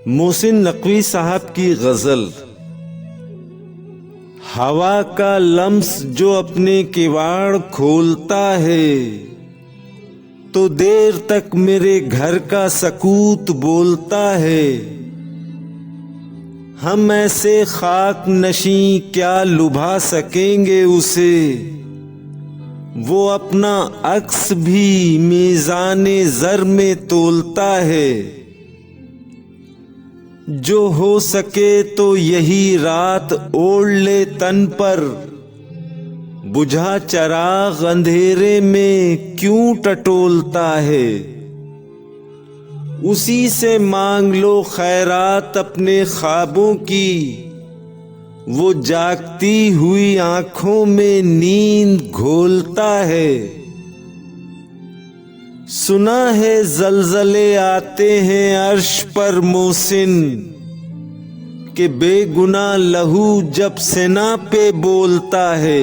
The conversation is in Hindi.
मोहसिन नकवी साहब की गजल। हवा का लम्स जो अपने किवाड़ खोलता है तो देर तक मेरे घर का सकूत बोलता है। हम ऐसे खाक नशी क्या लुभा सकेंगे उसे, वो अपना अक्स भी मीज़ाने ज़र में तोलता है। जो हो सके तो यही रात ओढ़ ले तन पर, बुझा चराग अंधेरे में क्यों टटोलता है। उसी से मांग लो खैरात अपने ख्वाबों की, वो जागती हुई आंखों में नींद घोलता है। सुना है जलजले आते हैं अर्श पर मोहसिन, कि बेगुनाह लहू जब सेना पे बोलता है।